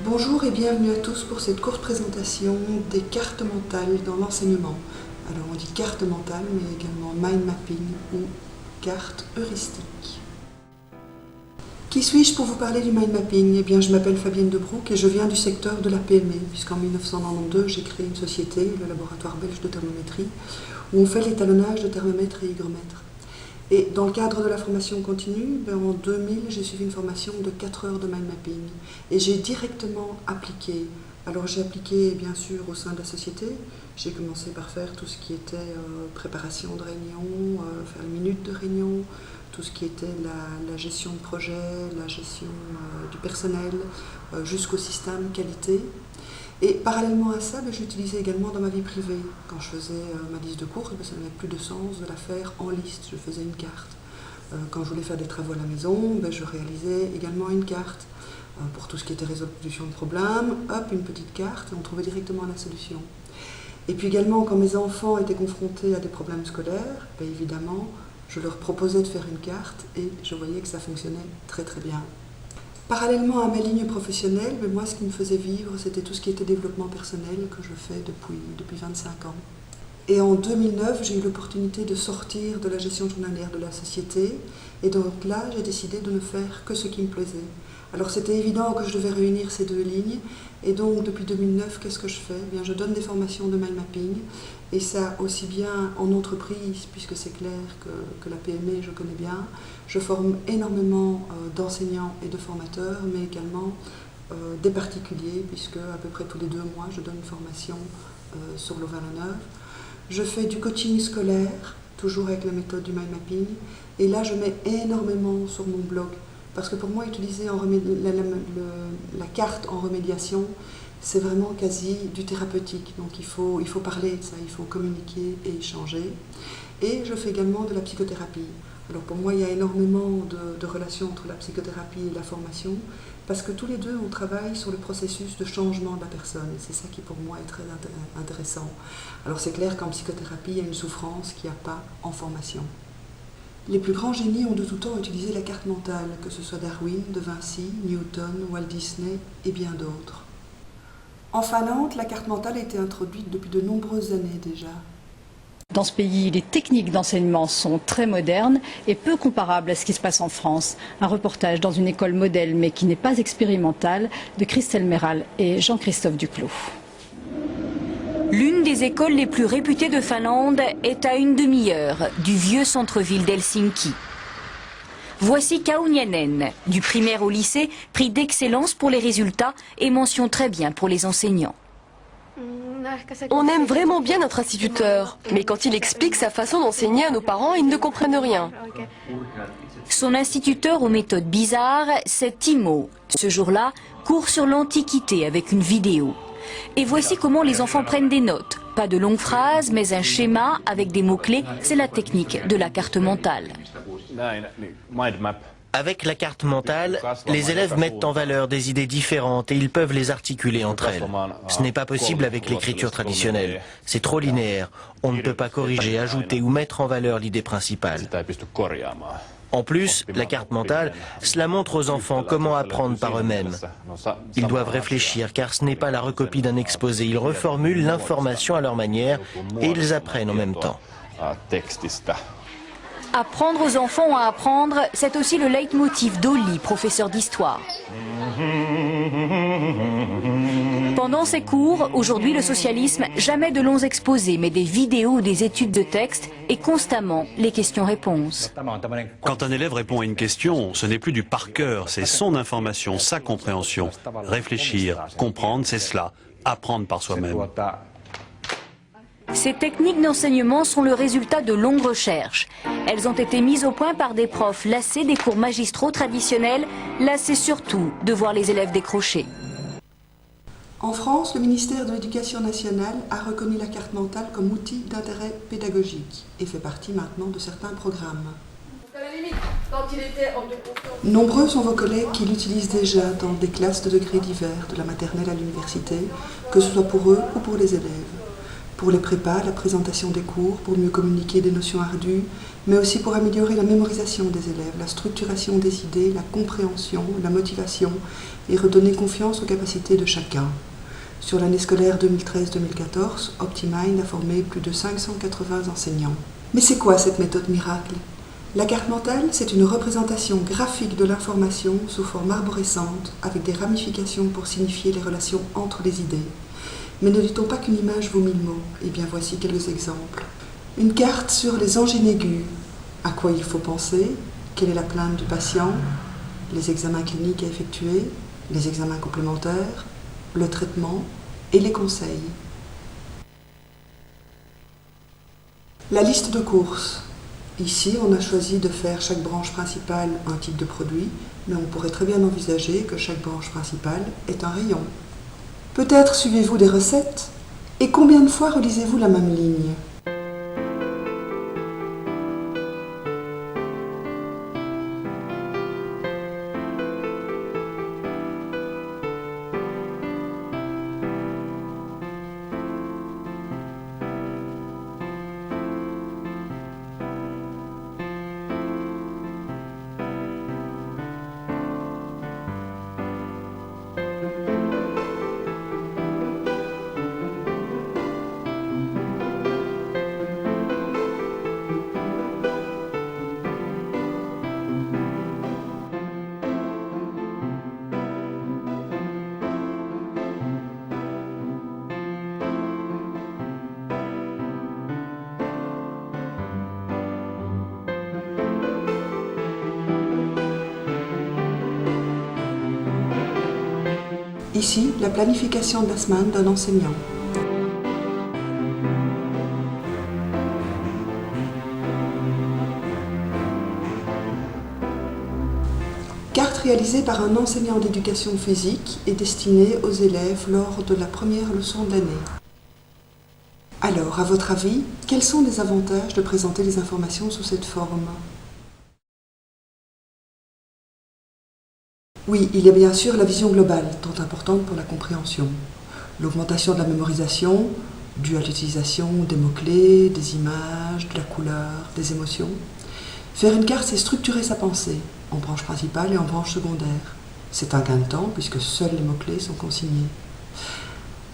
Bonjour et bienvenue à tous pour cette courte présentation des cartes mentales dans l'enseignement. Alors on dit carte mentale mais également mind mapping ou carte heuristique. Qui suis-je pour vous parler du mind mapping? Eh bien je m'appelle Fabienne Debrouck et je viens du secteur de la PME puisqu'en 1992 j'ai créé une société, le laboratoire belge de thermométrie, où on fait l'étalonnage de thermomètres et hygromètres. Et dans le cadre de la formation continue, en 2000, j'ai suivi une formation de 4 heures de mind mapping et j'ai directement appliqué. Alors j'ai appliqué bien sûr au sein de la société, j'ai commencé par faire tout ce qui était préparation de réunion, faire les minutes de réunion, tout ce qui était la gestion de projet, la gestion du personnel, jusqu'au système qualité. Et parallèlement à ça, j'utilisais également dans ma vie privée. Quand je faisais ma liste de courses, ça n'avait plus de sens de la faire en liste, je faisais une carte. Quand je voulais faire des travaux à la maison, je réalisais également une carte. Pour tout ce qui était résolution de problèmes, hop, une petite carte et on trouvait directement la solution. Et puis également, quand mes enfants étaient confrontés à des problèmes scolaires, évidemment, je leur proposais de faire une carte et je voyais que ça fonctionnait très très bien. Parallèlement à ma ligne professionnelle, moi ce qui me faisait vivre, c'était tout ce qui était développement personnel que je fais depuis 25 ans. Et en 2009, j'ai eu l'opportunité de sortir de la gestion journalière de la société et donc là, j'ai décidé de ne faire que ce qui me plaisait. Alors c'était évident que je devais réunir ces deux lignes et donc depuis 2009, qu'est-ce que je fais? Eh bien, je donne des formations de mind mapping et ça aussi bien en entreprise, puisque c'est clair que la PME, je connais bien. Je forme énormément d'enseignants et de formateurs, mais également des particuliers, puisque à peu près tous les 2 mois, je donne une formation sur Louvain-la-Neuve. Je fais du coaching scolaire, toujours avec la méthode du mind mapping, et là je mets énormément sur mon blog, parce que pour moi utiliser la carte en remédiation, c'est vraiment quasi du thérapeutique, donc il faut parler de ça, il faut communiquer et échanger. Et je fais également de la psychothérapie. Alors pour moi il y a énormément de relations entre la psychothérapie et la formation, parce que tous les deux on travaille sur le processus de changement de la personne, et c'est ça qui pour moi est très intéressant. Alors c'est clair qu'en psychothérapie il y a une souffrance qu'il n'y a pas en formation. Les plus grands génies ont de tout temps utilisé la carte mentale, que ce soit Darwin, De Vinci, Newton, Walt Disney et bien d'autres. En Finlande, la carte mentale a été introduite depuis de nombreuses années déjà. Dans ce pays, les techniques d'enseignement sont très modernes et peu comparables à ce qui se passe en France. Un reportage dans une école modèle mais qui n'est pas expérimentale de Christelle Méral et Jean-Christophe Duclos. L'une des écoles les plus réputées de Finlande est à une demi-heure du vieux centre-ville d'Helsinki. Voici Kauniainen, du primaire au lycée, prix d'excellence pour les résultats et mention très bien pour les enseignants. On aime vraiment bien notre instituteur, mais quand il explique sa façon d'enseigner à nos parents, ils ne comprennent rien. Son instituteur aux méthodes bizarres, c'est Timo. Ce jour-là, cours sur l'Antiquité avec une vidéo. Et voici comment les enfants prennent des notes. Pas de longues phrases, mais un schéma avec des mots-clés. C'est la technique de la carte mentale. Avec la carte mentale, les élèves mettent en valeur des idées différentes et ils peuvent les articuler entre elles. Ce n'est pas possible avec l'écriture traditionnelle. C'est trop linéaire. On ne peut pas corriger, ajouter ou mettre en valeur l'idée principale. En plus, la carte mentale, cela montre aux enfants comment apprendre par eux-mêmes. Ils doivent réfléchir car ce n'est pas la recopie d'un exposé. Ils reformulent l'information à leur manière et ils apprennent en même temps. Apprendre aux enfants à apprendre, c'est aussi le leitmotiv d'Oli, professeur d'histoire. Pendant ses cours, aujourd'hui le socialisme, jamais de longs exposés, mais des vidéos ou des études de texte et constamment les questions-réponses. Quand un élève répond à une question, ce n'est plus du par cœur, c'est son information, sa compréhension. Réfléchir, comprendre, c'est cela. Apprendre par soi-même. Ces techniques d'enseignement sont le résultat de longues recherches. Elles ont été mises au point par des profs lassés des cours magistraux traditionnels, lassés surtout de voir les élèves décrocher. En France, le ministère de l'Éducation nationale a reconnu la carte mentale comme outil d'intérêt pédagogique et fait partie maintenant de certains programmes. Nombreux sont vos collègues qui l'utilisent déjà dans des classes de degrés divers, de la maternelle à l'université, que ce soit pour eux ou pour les élèves. pour les prépas, la présentation des cours, pour mieux communiquer des notions ardues, mais aussi pour améliorer la mémorisation des élèves, la structuration des idées, la compréhension, la motivation et redonner confiance aux capacités de chacun. Sur l'année scolaire 2013-2014, OptiMind a formé plus de 580 enseignants. Mais c'est quoi cette méthode miracle? La carte mentale, c'est une représentation graphique de l'information sous forme arborescente, avec des ramifications pour signifier les relations entre les idées. Mais ne dit-on pas qu'une image vaut 1000 mots? Eh bien voici quelques exemples. Une carte sur les angines aiguës. À quoi il faut penser? Quelle est la plainte du patient? Les examens cliniques à effectuer? Les examens complémentaires? Le traitement et les conseils. La liste de courses. Ici, on a choisi de faire chaque branche principale un type de produit, mais on pourrait très bien envisager que chaque branche principale est un rayon. Peut-être suivez-vous des recettes? Et combien de fois relisez-vous la même ligne? Ici, la planification de la semaine d'un enseignant. Carte réalisée par un enseignant d'éducation physique et destinée aux élèves lors de la première leçon de l'année. Alors, à votre avis, quels sont les avantages de présenter les informations sous cette forme? Oui, il y a bien sûr la vision globale, tant importante pour la compréhension. L'augmentation de la mémorisation, due à l'utilisation des mots-clés, des images, de la couleur, des émotions. Faire une carte, c'est structurer sa pensée, en branche principale et en branche secondaire. C'est un gain de temps, puisque seuls les mots-clés sont consignés.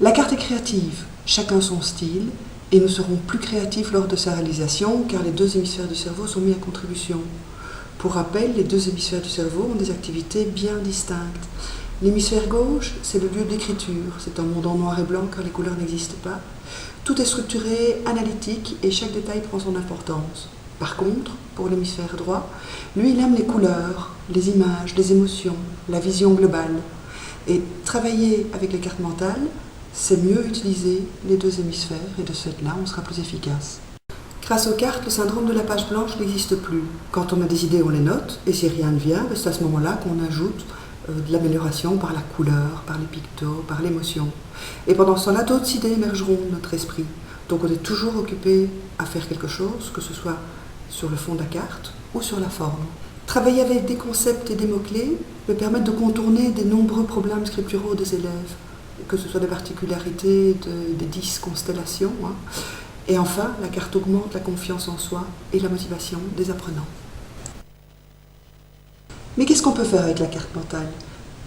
La carte est créative, chacun son style, et nous serons plus créatifs lors de sa réalisation, car les deux hémisphères du cerveau sont mis à contribution. Pour rappel, les deux hémisphères du cerveau ont des activités bien distinctes. L'hémisphère gauche, c'est le lieu d'écriture. C'est un monde en noir et blanc car les couleurs n'existent pas. Tout est structuré, analytique et chaque détail prend son importance. Par contre, pour l'hémisphère droit, lui, il aime les couleurs, les images, les émotions, la vision globale. Et travailler avec les cartes mentales, c'est mieux utiliser les deux hémisphères et de ce fait-là, on sera plus efficace. Grâce aux cartes, le syndrome de la page blanche n'existe plus. Quand on a des idées, on les note, et si rien ne vient, c'est à ce moment-là qu'on ajoute de l'amélioration par la couleur, par les pictos, par l'émotion. Et pendant ce temps-là, d'autres idées émergeront de notre esprit. Donc on est toujours occupé à faire quelque chose, que ce soit sur le fond de la carte ou sur la forme. Travailler avec des concepts et des mots-clés peut permettre de contourner des nombreux problèmes scripturaux des élèves, que ce soit des particularités des 10 constellations. Et enfin, la carte augmente la confiance en soi et la motivation des apprenants. Mais qu'est-ce qu'on peut faire avec la carte mentale?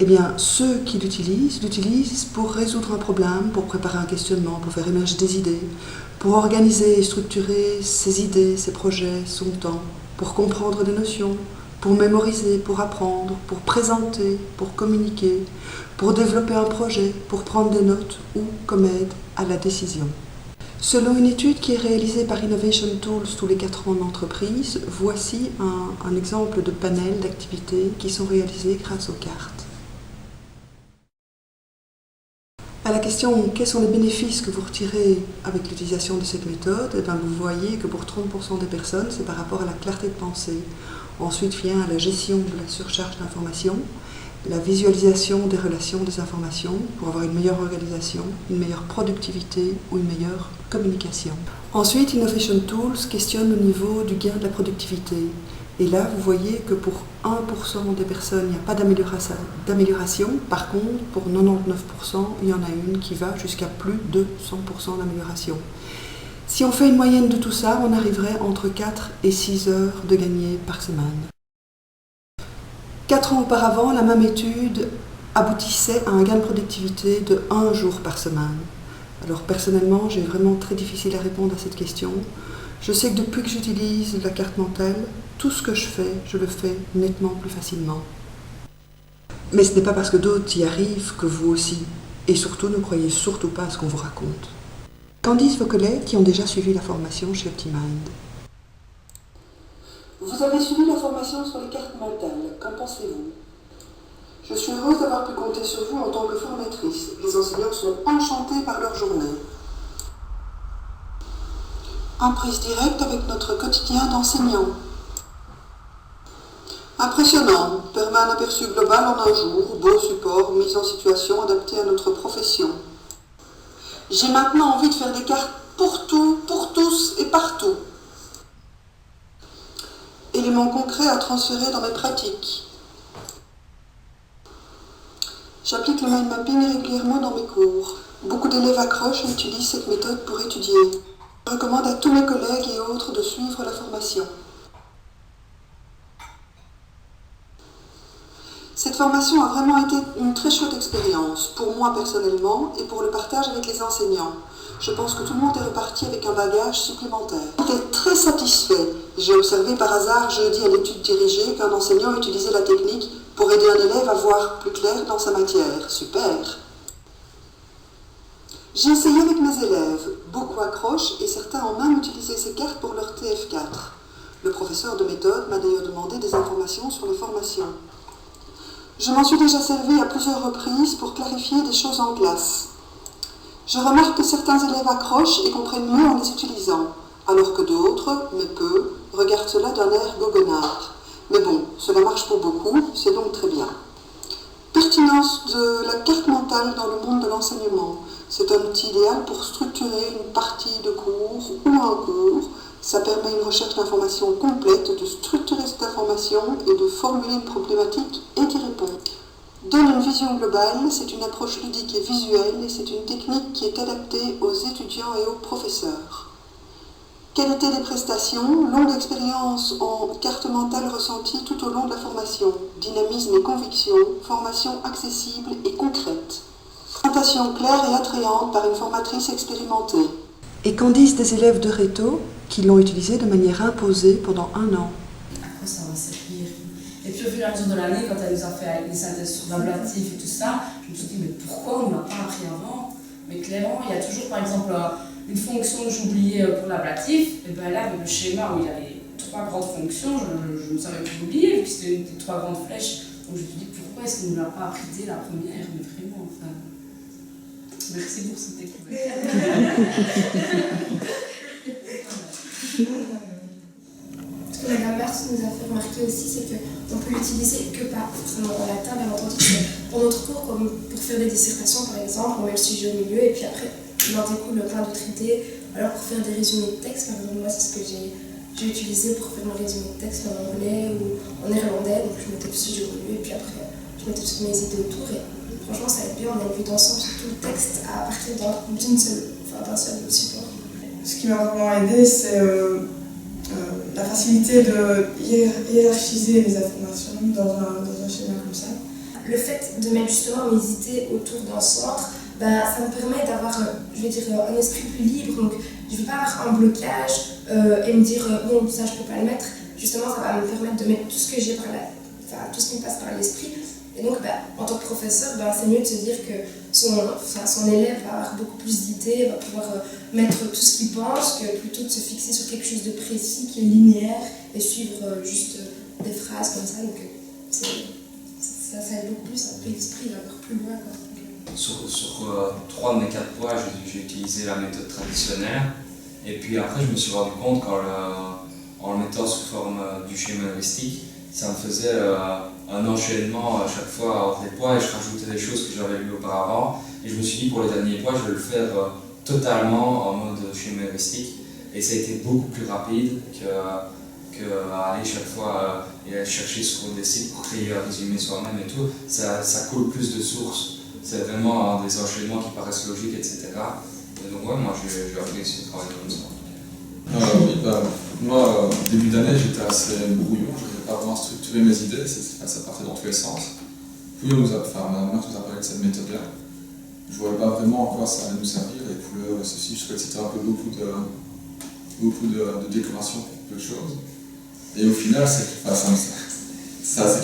Eh bien, ceux qui l'utilisent pour résoudre un problème, pour préparer un questionnement, pour faire émerger des idées, pour organiser et structurer ses idées, ses projets, son temps, pour comprendre des notions, pour mémoriser, pour apprendre, pour présenter, pour communiquer, pour développer un projet, pour prendre des notes ou comme aide à la décision. Selon une étude qui est réalisée par Innovation Tools tous les 4 ans en entreprise, voici un exemple de panel d'activités qui sont réalisées grâce aux cartes. À la question « Quels sont les bénéfices que vous retirez avec l'utilisation de cette méthode ?», eh bien, vous voyez que pour 30% des personnes, c'est par rapport à la clarté de pensée. Ensuite vient la gestion de la surcharge d'informations, la visualisation des relations des informations pour avoir une meilleure organisation, une meilleure productivité ou une meilleure communication. Ensuite, Innovation Tools questionne au niveau du gain de la productivité. Et là, vous voyez que pour 1% des personnes, il n'y a pas d'amélioration. Par contre, pour 99%, il y en a une qui va jusqu'à plus de 100% d'amélioration. Si on fait une moyenne de tout ça, on arriverait entre 4 et 6 heures de gagné par semaine. 4 ans auparavant, la même étude aboutissait à un gain de productivité de 1 jour par semaine. Alors personnellement, j'ai vraiment très difficile à répondre à cette question. Je sais que depuis que j'utilise la carte mentale, tout ce que je le fais nettement plus facilement. Mais ce n'est pas parce que d'autres y arrivent que vous aussi. Et surtout, ne croyez surtout pas à ce qu'on vous raconte. Qu'en disent vos collègues qui ont déjà suivi la formation chez OptiMind? Vous avez suivi la formation sur les cartes mentales. Qu'en pensez-vous? Je suis heureuse d'avoir pu compter sur vous en tant que formatrice. Les enseignants sont enchantés par leur journée. En prise directe avec notre quotidien d'enseignant. Impressionnant, permet un aperçu global en un jour, beau support, mise en situation adaptée à notre profession. J'ai maintenant envie de faire des cartes pour tout, pour tous et partout. Éléments concrets à transférer dans mes pratiques. J'applique le mind mapping régulièrement dans mes cours. Beaucoup d'élèves accrochent et utilisent cette méthode pour étudier. Je recommande à tous mes collègues et autres de suivre la formation. Cette formation a vraiment été une très chouette expérience, pour moi personnellement et pour le partage avec les enseignants. Je pense que tout le monde est reparti avec un bagage supplémentaire. J'étais très satisfait. J'ai observé par hasard jeudi à l'étude dirigée qu'un enseignant utilisait la technique pour aider un élève à voir plus clair dans sa matière. Super! J'ai essayé avec mes élèves. Beaucoup accrochent et certains ont même utilisé ces cartes pour leur TF4. Le professeur de méthode m'a d'ailleurs demandé des informations sur la formation. Je m'en suis déjà servi à plusieurs reprises pour clarifier des choses en classe. Je remarque que certains élèves accrochent et comprennent mieux en les utilisant, alors que d'autres, mais peu, regardent cela d'un air goguenard. Mais bon, cela marche pour beaucoup, c'est donc très bien. Pertinence de la carte mentale dans le monde de l'enseignement. C'est un outil idéal pour structurer une partie de cours ou un cours. Ça permet une recherche d'informations complète, de structurer cette information et de formuler une problématique et d'y répondre. Donne une vision globale, c'est une approche ludique et visuelle et c'est une technique qui est adaptée aux étudiants et aux professeurs. Qualité des prestations, longue expérience en carte mentale ressentie tout au long de la formation, dynamisme et conviction, formation accessible et concrète. Présentation claire et attrayante par une formatrice expérimentée. Et qu'en disent des élèves de Réto qui l'ont utilisé de manière imposée pendant 1 an? À quoi ça va servir? Et puis au fur et à mesure de l'année, quand elle nous a fait les synthèses sur l'ablatif et tout ça, je me suis dit, mais pourquoi on ne l'a pas appris avant? Mais clairement, il y a toujours par exemple une fonction que j'oubliais pour l'ablatif, et bien là, le schéma où il y a les 3 grandes fonctions, je ne savais plus oublier, vu que c'était des 3 grandes flèches. Donc je me suis dit, pourquoi est-ce qu'on ne l'a pas appris dès la première? Mais vraiment, enfin. Merci pour cette découverte. Ce que Madame Mars nous a fait remarquer aussi, c'est qu'on peut l'utiliser que pas forcément en latin, bien entendu. Pour notre cours, comme pour faire des dissertations par exemple, on met le sujet au milieu et puis après, il en découle plein d'autres idées. Alors pour faire des résumés de texte, par exemple, moi c'est ce que j'ai utilisé pour faire mon résumé de texte en anglais ou en néerlandais. Donc je mettais le sujet au milieu et puis après, je mettais toutes mes idées autour. Et franchement, ça aide bien, on a une vue d'ensemble sur tout le texte à partir d'un seul support. Ce qui m'a vraiment aidé, c'est la facilité de hiérarchiser les informations dans un schéma comme ça. Le fait de mettre justement mes idées autour d'un centre, ça me permet d'avoir, un esprit plus libre. Donc, je ne vais pas avoir un blocage et me dire bon, ça je ne peux pas le mettre. Justement, ça va me permettre de mettre tout ce que j'ai tout ce qui me passe par l'esprit. Et donc, en tant que professeur, c'est mieux de se dire que son élève va avoir beaucoup plus d'idées, va pouvoir mettre tout ce qu'il pense, que plutôt de se fixer sur quelque chose de précis, qui est linéaire, et suivre juste des phrases comme ça. Donc, ça aide beaucoup plus, après l'esprit va encore plus loin. Sur 3 de mes 4 poids, j'ai utilisé la méthode traditionnelle. Et puis après, je me suis rendu compte qu'en le mettant sous forme du schéma heuristique, ça me faisait un enchaînement à chaque fois entre les poids et je rajoutais des choses que j'avais lues auparavant. Et je me suis dit pour les derniers poids, je vais le faire totalement en mode schéma heuristique. Et ça a été beaucoup plus rapide qu'aller chaque fois et chercher sur des sites pour créer un résumé soi-même et tout, ça coule plus de sources. C'est vraiment des enchaînements qui paraissent logiques, etc. Et donc ouais, moi j'ai apprécié de travailler comme ça. Oui, moi, début d'année, j'étais assez brouillon, je n'arrivais pas vraiment à structurer mes idées, ça partait dans tous les sens. Puis ma mère nous a parlé de cette méthode-là. Je ne voyais pas vraiment en quoi ça allait nous servir, les couleurs, ceci, je trouvais que c'était un peu beaucoup de décoration pour peu de choses. Et au final, c'est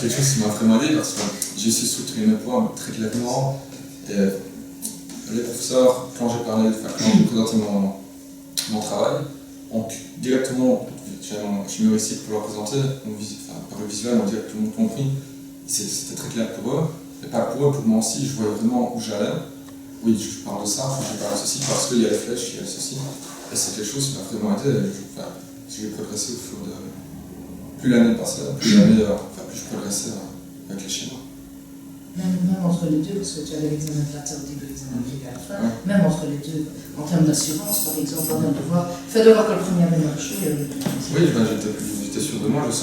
quelque chose qui m'a vraiment aidé parce que j'ai su structurer mes points très clairement. Et les professeurs, quand j'ai présenté mon travail, ont directement, je me réussis pour leur présenter, par le visuel, ont directement compris. C'était très clair pour eux, mais pas pour eux, pour moi aussi, je voyais vraiment où j'allais. Oui, je parle de ça, je parle de ceci, parce qu'il y a les flèches, il y a ceci. Et c'est quelque chose qui m'a vraiment aidé. Je vais progresser au fur de... Plus l'année passait, plus je progressais avec les schémas. Même entre les deux, parce que tu avais l'examen de la théorie et l'examen de à la fin, même entre les deux, en termes d'assurance, par exemple, on a fait de voir que le premier avait marché. Oui, j'étais sûr de moi, je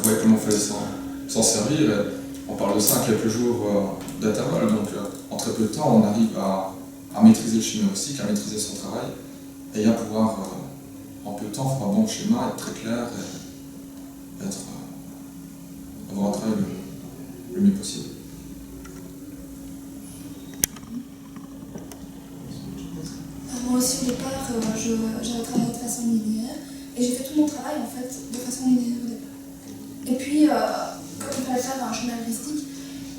voyais comment il fallait s'en servir. Et on parle de ça à quelques jours d'intervalle, donc en très peu de temps, on arrive à maîtriser le schéma aussi, à maîtriser son travail, et à pouvoir, en peu de temps, faire un bon schéma, être très clair, et avoir un travail le mieux possible. Moi aussi, au départ, j'avais travaillé de façon linéaire et j'ai fait tout mon travail en fait de façon linéaire au départ. Et puis, comme il fallait faire un chemin heuristique,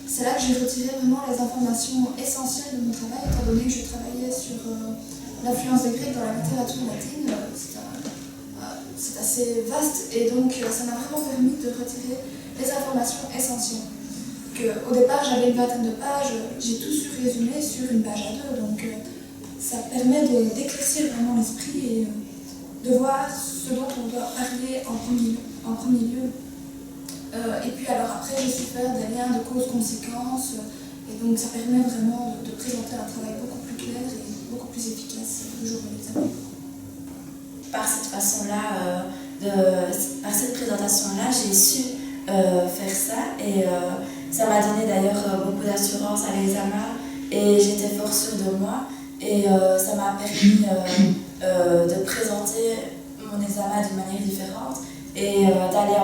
c'est là que j'ai retiré vraiment les informations essentielles de mon travail, étant donné que je travaillais sur l'influence des Grecs dans la littérature latine. C'est assez vaste et donc ça m'a vraiment permis de retirer les informations essentielles. Au départ, j'avais une vingtaine de pages, j'ai tout surrésumé sur une page à deux, donc ça permet d'éclaircir vraiment l'esprit et de voir ce dont on doit parler en premier lieu. Et puis alors après, j'ai su faire des liens de cause-conséquence, et donc ça permet vraiment de présenter un travail beaucoup plus clair et beaucoup plus efficace le jour de l'examen. Par cette façon-là, par cette présentation-là, j'ai su faire ça et ça m'a donné d'ailleurs beaucoup d'assurance à l'examen et j'étais fort sûre de moi. Et ça m'a permis de présenter mon examen d'une manière différente et d'aller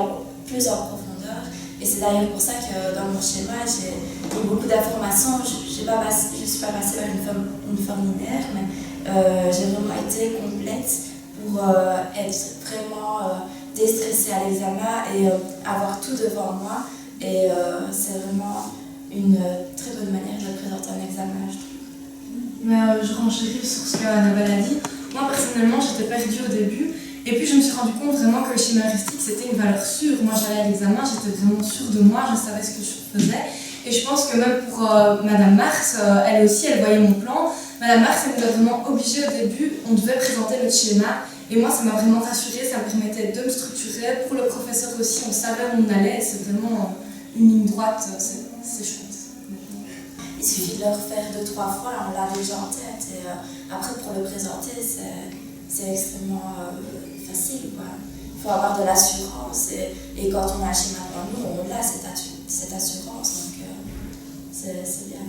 plus en profondeur. Et c'est d'ailleurs pour ça que dans mon schéma, j'ai eu beaucoup d'informations. Je ne suis pas passée par une forme linéaire, mais j'ai vraiment été complète pour être vraiment déstressée à l'examen et avoir tout devant moi. Et c'est vraiment une très bonne manière de présenter un examen, je trouve. Mais je renchéris sur ce qu'Annabelle a dit. Moi personnellement, j'étais perdue au début et puis je me suis rendu compte vraiment que le schéma heuristique c'était une valeur sûre. Moi j'allais à l'examen, j'étais vraiment sûre de moi, je savais ce que je faisais. Et je pense que même pour Madame Marx, elle aussi, elle voyait mon plan. Madame Marx, elle nous a vraiment obligés au début, on devait présenter notre schéma. Et moi ça m'a vraiment rassurée, ça me permettait de me structurer. Pour le professeur aussi, on savait où on allait, c'est vraiment une ligne droite, c'est chouette. Il suffit de le refaire 2-3 fois, on l'a déjà en tête. Et après, pour le présenter, c'est extrêmement facile. Il faut avoir de l'assurance. Et quand on a un schéma devant nous, on a cette assurance. Donc, c'est bien.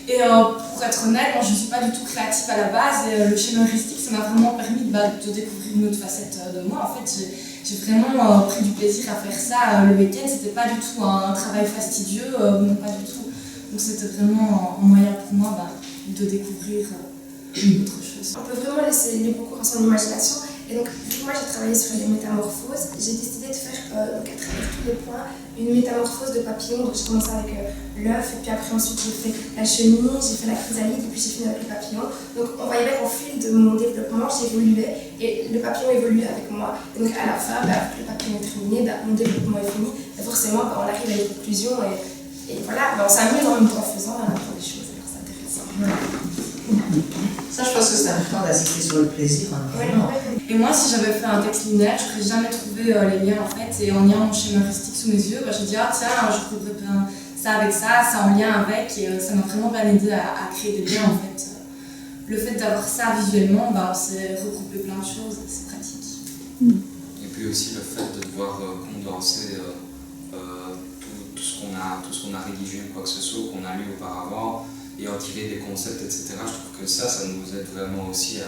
Et pour être honnête, moi je ne suis pas du tout créative à la base. Et le schéma heuristique, ça m'a vraiment permis de découvrir une autre facette de moi. En fait, j'ai vraiment pris du plaisir à faire ça. Le week-end, c'était pas du tout un travail fastidieux, non pas du tout. Donc c'était vraiment un moyen pour moi de découvrir autre chose. On peut vraiment laisser libre cours à son imagination. Et donc, vu que moi j'ai travaillé sur les métamorphoses, j'ai décidé de faire, donc à travers tous les points, une métamorphose de papillon. Donc j'ai commencé avec l'œuf, et puis après ensuite j'ai fait la chenille, j'ai fait la chrysalide, et puis j'ai fini avec le papillon. Donc on voyait bien qu'au fil de mon développement, j'évoluais, et le papillon évoluait avec moi. Et donc à la fin, après que le papillon est terminé, mon développement est fini. Et forcément, on arrive à une conclusion, et voilà, on s'amuse en même temps en faisant, on apprend des choses, alors c'est intéressant. Ça, je pense que c'est important d'insister sur le plaisir. Et moi, si j'avais fait un texte linéaire, je n'aurais jamais trouvé les liens en fait. Et en ayant mon schéma heuristique sous mes yeux, j'ai dit ah tiens, je trouverais bien ça avec ça en lien avec. Et ça m'a vraiment bien aidé à créer des liens en fait. Le fait d'avoir ça visuellement, c'est regrouper plein de choses, c'est pratique. Et puis aussi le fait de devoir condenser tout ce qu'on a rédigé ou quoi que ce soit, qu'on a lu auparavant, et en tirer des concepts, etc. Je trouve que ça nous aide vraiment aussi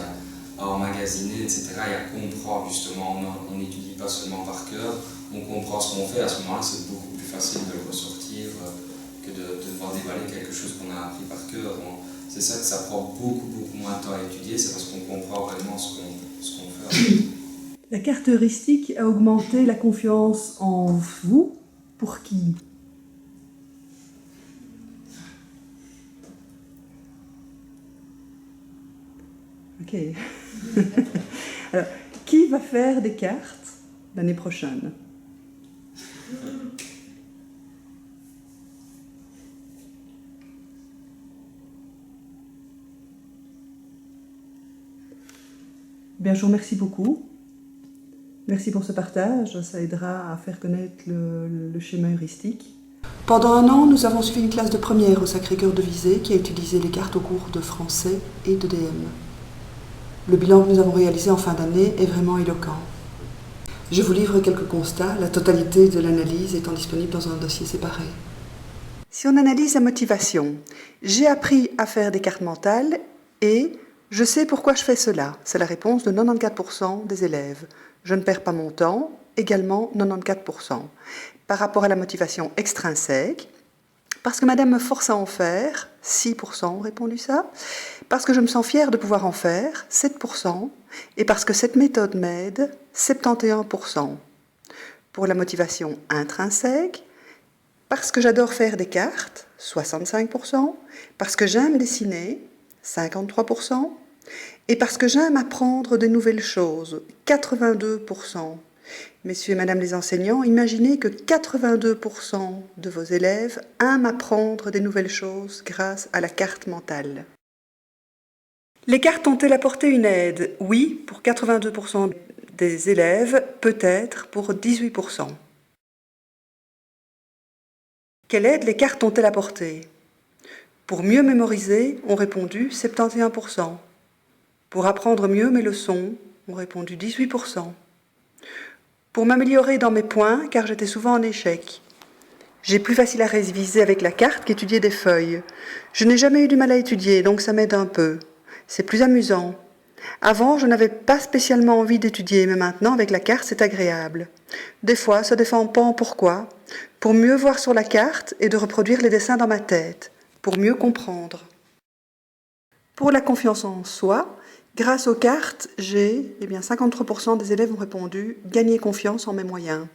à emmagasiner, etc. et à comprendre justement. On n'étudie pas seulement par cœur, on comprend ce qu'on fait. À ce moment-là, c'est beaucoup plus facile de le ressortir que de devoir dévaler quelque chose qu'on a appris par cœur. C'est ça que ça prend beaucoup moins de temps à étudier, c'est parce qu'on comprend vraiment ce qu'on fait. La carte heuristique a augmenté la confiance en vous. Pour qui? Ok. Alors, qui va faire des cartes l'année prochaine? Bien, je vous remercie beaucoup. Merci pour ce partage, ça aidera à faire connaître le schéma heuristique. Pendant un an, nous avons suivi une classe de première au Sacré-Cœur de Visé qui a utilisé les cartes au cours de français et de DM. Le bilan que nous avons réalisé en fin d'année est vraiment éloquent. Je vous livre quelques constats, la totalité de l'analyse étant disponible dans un dossier séparé. Si on analyse la motivation, j'ai appris à faire des cartes mentales et je sais pourquoi je fais cela. C'est la réponse de 94% des élèves. Je ne perds pas mon temps, également 94%. Par rapport à la motivation extrinsèque, parce que madame me force à en faire, 6% ont répondu ça. Parce que je me sens fière de pouvoir en faire, 7%. Et parce que cette méthode m'aide, 71%. Pour la motivation intrinsèque, parce que j'adore faire des cartes, 65%. Parce que j'aime dessiner, 53%. Et parce que j'aime apprendre de nouvelles choses, 82%. Messieurs et madame les enseignants, imaginez que 82% de vos élèves aiment apprendre des nouvelles choses grâce à la carte mentale. Les cartes ont-elles apporté une aide? Oui, pour 82% des élèves, peut-être pour 18%. Quelle aide les cartes ont-elles apporté? Pour mieux mémoriser, ont répondu 71%. Pour apprendre mieux mes leçons, ont répondu 18%. Pour m'améliorer dans mes points, car j'étais souvent en échec. J'ai plus facile à réviser avec la carte qu'étudier des feuilles. Je n'ai jamais eu du mal à étudier, donc ça m'aide un peu. C'est plus amusant. Avant, je n'avais pas spécialement envie d'étudier, mais maintenant, avec la carte, c'est agréable. Des fois, ça dépend pourquoi. Pour mieux voir sur la carte et de reproduire les dessins dans ma tête. Pour mieux comprendre. Pour la confiance en soi, grâce aux cartes, 53% des élèves ont répondu « gagner confiance en mes moyens ».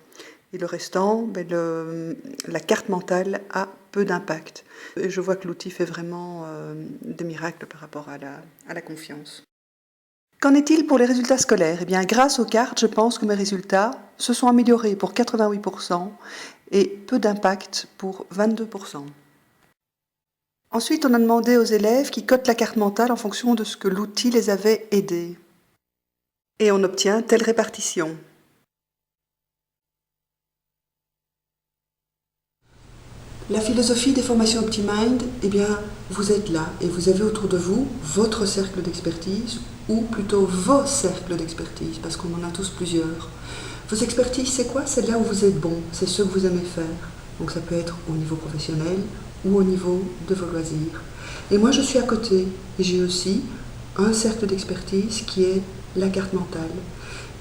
Et le restant, la carte mentale a peu d'impact. Et je vois que l'outil fait vraiment des miracles par rapport à la confiance. Qu'en est-il pour les résultats scolaires? Eh bien, grâce aux cartes, je pense que mes résultats se sont améliorés pour 88% et peu d'impact pour 22%. Ensuite, on a demandé aux élèves qui cotent la carte mentale en fonction de ce que l'outil les avait aidés. Et on obtient telle répartition. La philosophie des formations OptiMind, eh bien, vous êtes là et vous avez autour de vous votre cercle d'expertise, ou plutôt vos cercles d'expertise, parce qu'on en a tous plusieurs. Vos expertises, c'est quoi? C'est là où vous êtes bon, c'est ce que vous aimez faire. Donc ça peut être au niveau professionnel ou au niveau de vos loisirs. Et moi, je suis à côté et j'ai aussi un cercle d'expertise qui est la carte mentale.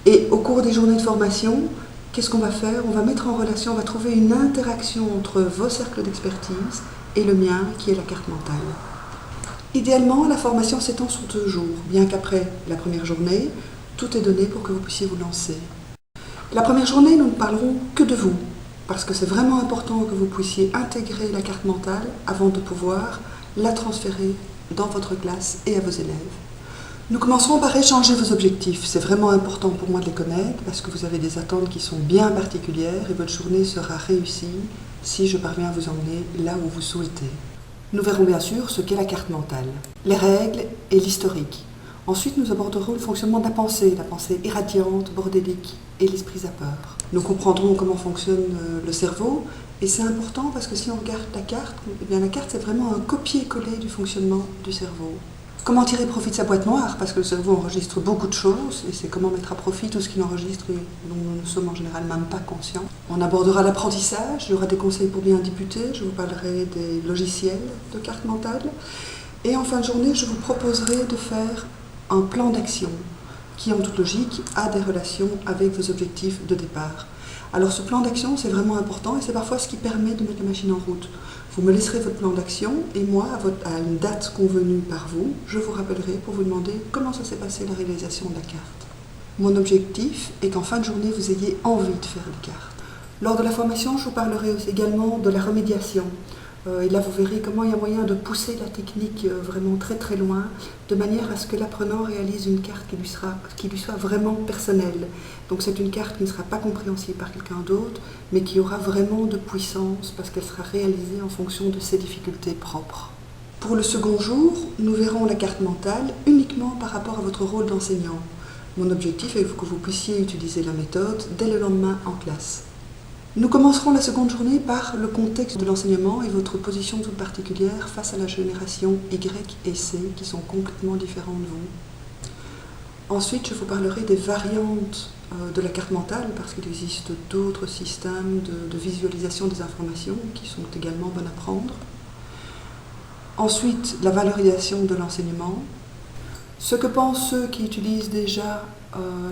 Et au cours des journées de formation, qu'est-ce qu'on va faire? On va mettre en relation, on va trouver une interaction entre vos cercles d'expertise et le mien, qui est la carte mentale. Idéalement, la formation s'étend sur 2 jours, bien qu'après la première journée, tout est donné pour que vous puissiez vous lancer. La première journée, nous ne parlerons que de vous, parce que c'est vraiment important que vous puissiez intégrer la carte mentale avant de pouvoir la transférer dans votre classe et à vos élèves. Nous commencerons par échanger vos objectifs. C'est vraiment important pour moi de les connaître parce que vous avez des attentes qui sont bien particulières et votre journée sera réussie si je parviens à vous emmener là où vous souhaitez. Nous verrons bien sûr ce qu'est la carte mentale, les règles et l'historique. Ensuite, nous aborderons le fonctionnement de la pensée irradiante, bordélique et l'esprit zappeur. Nous comprendrons comment fonctionne le cerveau et c'est important parce que si on regarde la carte, eh bien la carte c'est vraiment un copier-coller du fonctionnement du cerveau. Comment tirer profit de sa boîte noire, parce que le cerveau enregistre beaucoup de choses, et c'est comment mettre à profit tout ce qu'il enregistre et dont nous ne sommes en général même pas conscients. On abordera l'apprentissage, il y aura des conseils pour bien débuter, je vous parlerai des logiciels de carte mentale, et en fin de journée, je vous proposerai de faire un plan d'action qui, en toute logique, a des relations avec vos objectifs de départ. Alors ce plan d'action, c'est vraiment important et c'est parfois ce qui permet de mettre la machine en route. Vous me laisserez votre plan d'action et moi, à une date convenue par vous, je vous rappellerai pour vous demander comment ça s'est passé la réalisation de la carte. Mon objectif est qu'en fin de journée, vous ayez envie de faire des cartes. Lors de la formation, je vous parlerai également de la remédiation. Et là, vous verrez comment il y a moyen de pousser la technique vraiment très très loin, de manière à ce que l'apprenant réalise une carte qui lui soit vraiment personnelle. Donc c'est une carte qui ne sera pas compréhensible par quelqu'un d'autre, mais qui aura vraiment de puissance parce qu'elle sera réalisée en fonction de ses difficultés propres. Pour le second jour, nous verrons la carte mentale uniquement par rapport à votre rôle d'enseignant. Mon objectif est que vous puissiez utiliser la méthode dès le lendemain en classe. Nous commencerons la seconde journée par le contexte de l'enseignement et votre position toute particulière face à la génération Y et C qui sont complètement différents de vous. Ensuite, je vous parlerai des variantes de la carte mentale parce qu'il existe d'autres systèmes de visualisation des informations qui sont également bonnes à prendre. Ensuite, la valorisation de l'enseignement. Ce que pensent ceux qui utilisent déjà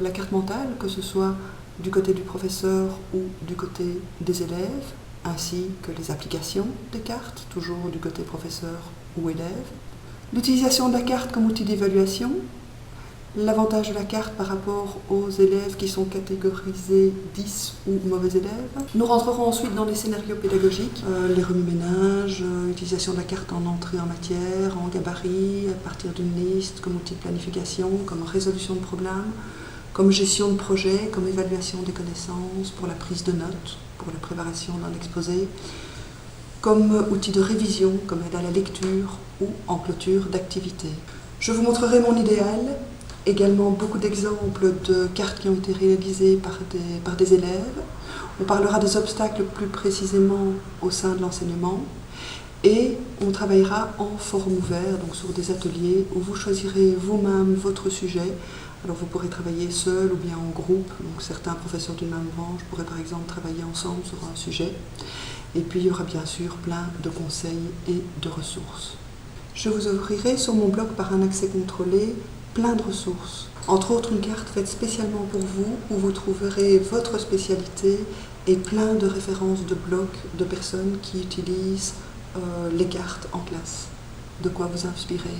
la carte mentale, que ce soit du côté du professeur ou du côté des élèves, ainsi que les applications des cartes, toujours du côté professeur ou élève. L'utilisation de la carte comme outil d'évaluation, l'avantage de la carte par rapport aux élèves qui sont catégorisés 10 ou mauvais élèves. Nous rentrerons ensuite dans les scénarios pédagogiques, les remue-ménages, l'utilisation de la carte en entrée en matière, en gabarit, à partir d'une liste, comme outil de planification, comme résolution de problèmes, comme gestion de projet, comme évaluation des connaissances, pour la prise de notes, pour la préparation d'un exposé, comme outil de révision, comme aide à la lecture ou en clôture d'activité. Je vous montrerai mon idéal, également beaucoup d'exemples de cartes qui ont été réalisées par des élèves. On parlera des obstacles plus précisément au sein de l'enseignement et on travaillera en forum ouvert, donc sur des ateliers où vous choisirez vous-même votre sujet. Alors vous pourrez travailler seul ou bien en groupe, donc certains professeurs d'une même branche pourraient par exemple travailler ensemble sur un sujet. Et puis il y aura bien sûr plein de conseils et de ressources. Je vous offrirai sur mon blog par un accès contrôlé plein de ressources. Entre autres une carte faite spécialement pour vous, où vous trouverez votre spécialité et plein de références de blogs de personnes qui utilisent les cartes en classe. De quoi vous inspirer.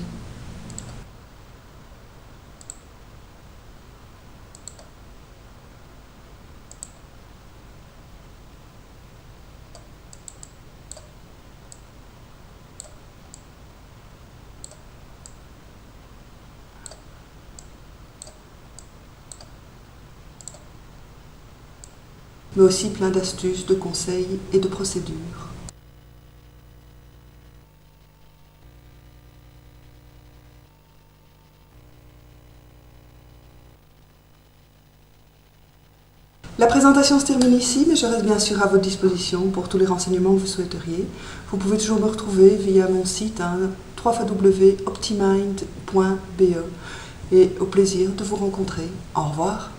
Mais aussi plein d'astuces, de conseils et de procédures. La présentation se termine ici, mais je reste bien sûr à votre disposition pour tous les renseignements que vous souhaiteriez. Vous pouvez toujours me retrouver via mon site www.optimind.be et au plaisir de vous rencontrer. Au revoir.